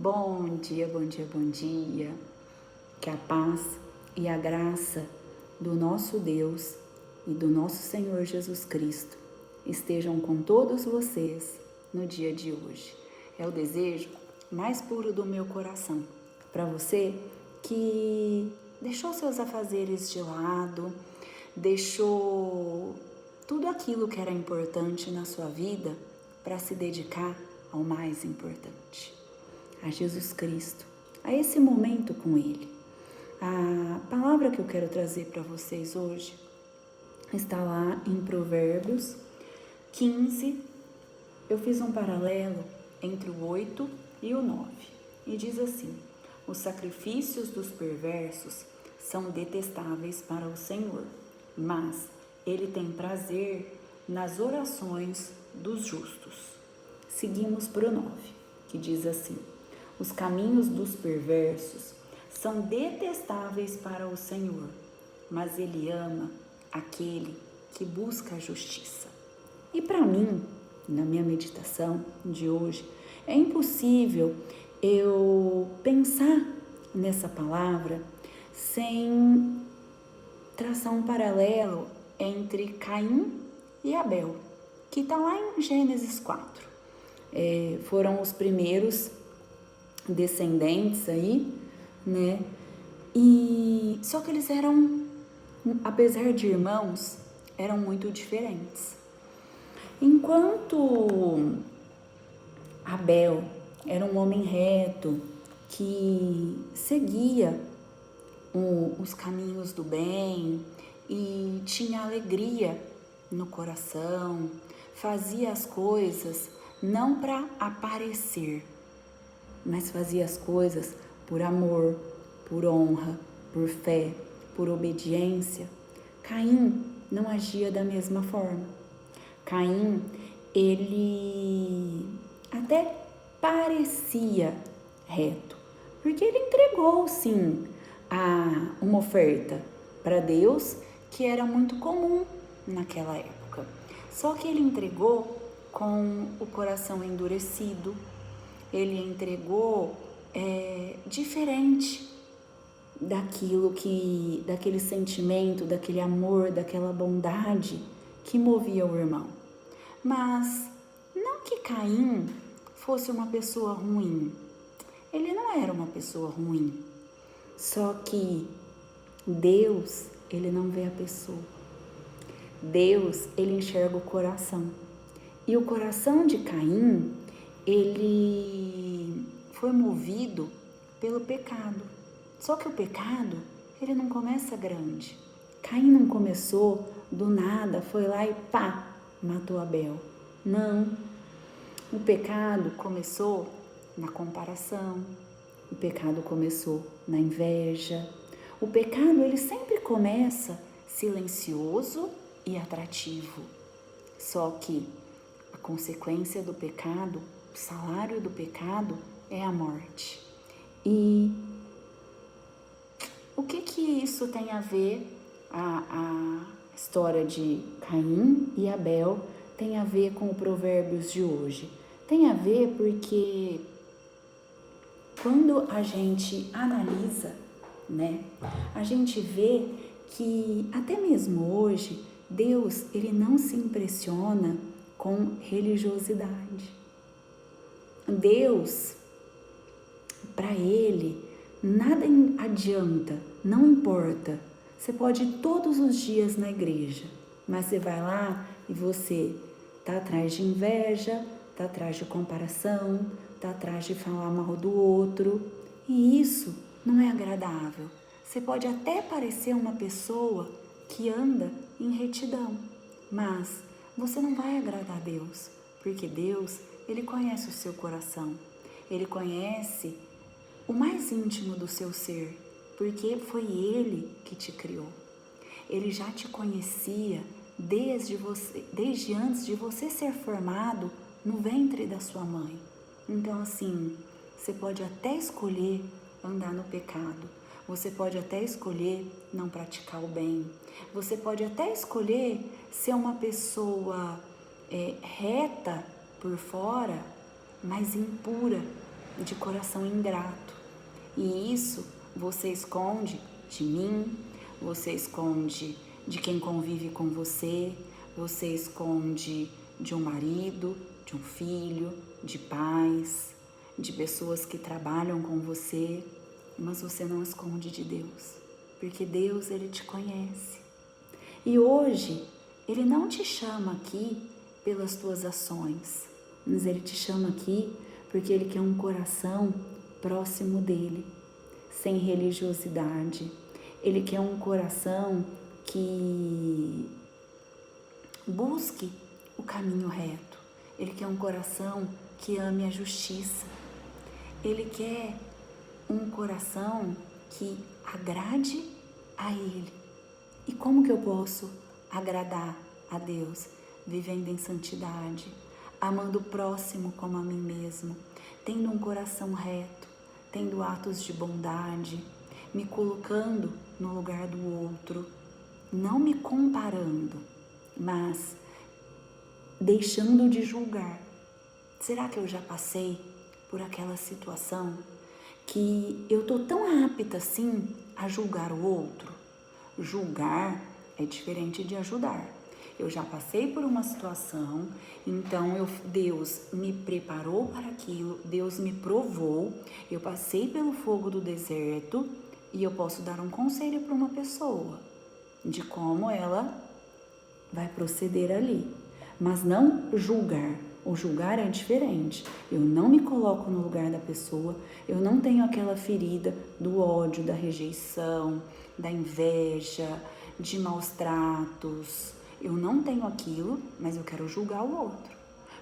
Bom dia, bom dia, bom dia. Que a paz e a graça do nosso Deus e do nosso Senhor Jesus Cristo estejam com todos vocês no dia de hoje. É o desejo mais puro do meu coração para você que deixou seus afazeres de lado, deixou tudo aquilo que era importante na sua vida para se dedicar ao mais importante, a Jesus Cristo, a esse momento com Ele. A palavra que eu quero trazer para vocês hoje está lá em Provérbios 15. Eu fiz um paralelo entre o 8 e o 9 e diz assim: os sacrifícios dos perversos são detestáveis para o Senhor, mas Ele tem prazer nas orações dos justos. Seguimos para o 9, que diz assim: os caminhos dos perversos são detestáveis para o Senhor, mas Ele ama aquele que busca a justiça. E para mim, na minha meditação de hoje, é impossível eu pensar nessa palavra sem traçar um paralelo entre Caim e Abel, que está lá em Gênesis 4. Foram os primeiros descendentes aí, né? E só que eles eram, apesar de irmãos, eram muito diferentes. Enquanto Abel era um homem reto que seguia os caminhos do bem e tinha alegria no coração, fazia as coisas não para aparecer, mas fazia as coisas por amor, por honra, por fé, por obediência. Caim não agia da mesma forma. Caim, ele até parecia reto, porque ele entregou sim uma oferta para Deus que era muito comum naquela época. Só que ele entregou com o coração endurecido, ele entregou diferente daquele sentimento, daquele amor, daquela bondade que movia o irmão. Mas não que Caim fosse uma pessoa ruim, ele não era uma pessoa ruim, só que Deus, ele não vê a pessoa, Deus, ele enxerga o coração. E o coração de Caim, ele foi movido pelo pecado. Só que o pecado, ele não começa grande. Caim não começou do nada, foi lá e pá, matou Abel. Não. O pecado começou na comparação. O pecado começou na inveja. O pecado, ele sempre começa silencioso e atrativo. Só que a consequência do pecado, o salário do pecado é a morte. E o que isso tem a ver, a história de Caim e Abel tem a ver com o Provérbios de hoje? Tem a ver porque quando a gente analisa, né, a gente vê que até mesmo hoje Deus, ele não se impressiona com religiosidade. Deus, para ele, nada adianta, não importa. Você pode ir todos os dias na igreja, mas você vai lá e você está atrás de inveja, está atrás de comparação, está atrás de falar mal do outro. E isso não é agradável. Você pode até parecer uma pessoa que anda em retidão, mas você não vai agradar a Deus, porque Deus, ele conhece o seu coração, ele conhece o mais íntimo do seu ser, porque foi Ele que te criou. Ele já te conhecia desde antes de você ser formado no ventre da sua mãe. Então assim, você pode até escolher andar no pecado, você pode até escolher não praticar o bem, você pode até escolher ser uma pessoa reta por fora, mas impura de coração ingrato. E isso você esconde de mim, você esconde de quem convive com você, você esconde de um marido, de um filho, de pais, de pessoas que trabalham com você, mas você não esconde de Deus, porque Deus, Ele te conhece. E hoje, Ele não te chama aqui pelas tuas ações, mas Ele te chama aqui porque Ele quer um coração próximo dEle, sem religiosidade. Ele quer um coração que busque o caminho reto. Ele quer um coração que ame a justiça. Ele quer um coração que agrade a Ele. E como que eu posso agradar a Deus? Vivendo em santidade, amando o próximo como a mim mesmo, tendo um coração reto, tendo atos de bondade, me colocando no lugar do outro, não me comparando, mas deixando de julgar. Será que eu já passei por aquela situação que eu tô tão apta assim a julgar o outro? Julgar é diferente de ajudar. Eu já passei por uma situação, então Deus me preparou para aquilo, Deus me provou, eu passei pelo fogo do deserto e eu posso dar um conselho para uma pessoa de como ela vai proceder ali, mas não julgar. O julgar é diferente. Eu não me coloco no lugar da pessoa, eu não tenho aquela ferida do ódio, da rejeição, da inveja, de maus tratos. Eu não tenho aquilo, mas eu quero julgar o outro.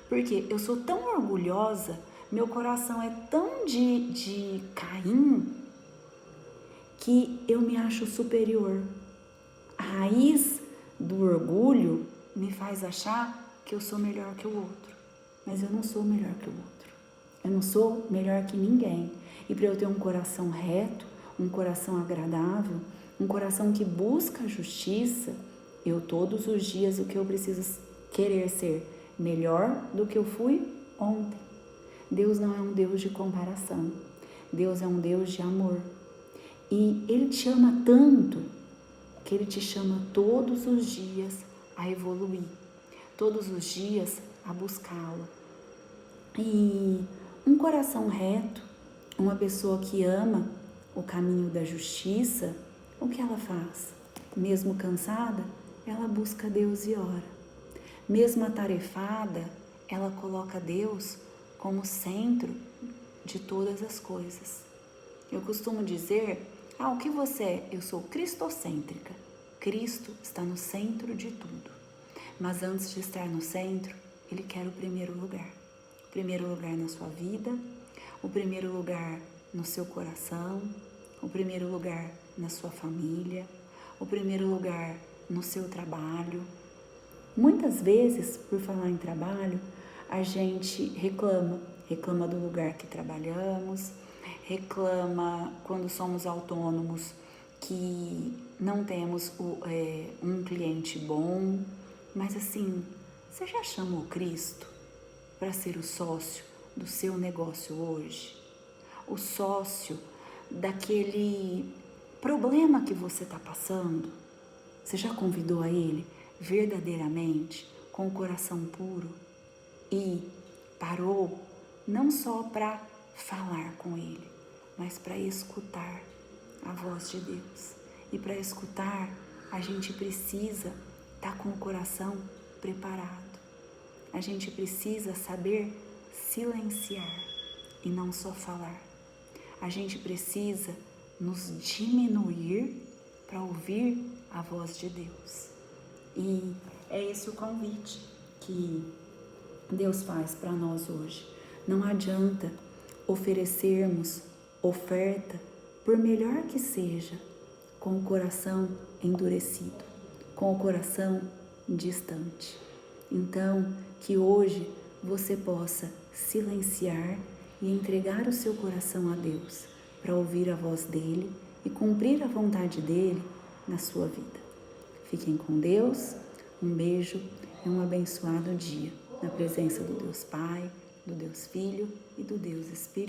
Porque eu sou tão orgulhosa, meu coração é tão de Caim, que eu me acho superior. A raiz do orgulho me faz achar que eu sou melhor que o outro. Mas eu não sou melhor que o outro. Eu não sou melhor que ninguém. E para eu ter um coração reto, um coração agradável, um coração que busca a justiça, eu todos os dias o que eu preciso querer ser melhor do que eu fui ontem. Deus não é um Deus de comparação. Deus é um Deus de amor. E Ele te ama tanto que Ele te chama todos os dias a evoluir, todos os dias a buscá-lo. E um coração reto, uma pessoa que ama o caminho da justiça, o que ela faz? Mesmo cansada, ela busca Deus e ora. Mesmo atarefada, ela coloca Deus como centro de todas as coisas. Eu costumo dizer, o que você é? Eu sou cristocêntrica. Cristo está no centro de tudo. Mas antes de estar no centro, Ele quer o primeiro lugar. O primeiro lugar na sua vida, o primeiro lugar no seu coração, o primeiro lugar na sua família, o primeiro lugar no seu trabalho. Muitas vezes, por falar em trabalho, a gente reclama do lugar que trabalhamos, reclama quando somos autônomos que não temos um cliente bom, mas assim, você já chamou Cristo para ser o sócio do seu negócio hoje? O sócio daquele problema que você está passando? Você já convidou a Ele verdadeiramente, com o coração puro? E parou não só para falar com Ele, mas para escutar a voz de Deus. E para escutar, a gente precisa estar com o coração preparado. A gente precisa saber silenciar e não só falar. A gente precisa nos diminuir para ouvir a voz de Deus. E é esse o convite que Deus faz para nós hoje. Não adianta oferecermos oferta, por melhor que seja, com o coração endurecido, com o coração distante. Então, que hoje você possa silenciar e entregar o seu coração a Deus para ouvir a voz dEle e cumprir a vontade dEle na sua vida. Fiquem com Deus, um beijo e um abençoado dia na presença do Deus Pai, do Deus Filho e do Deus Espírito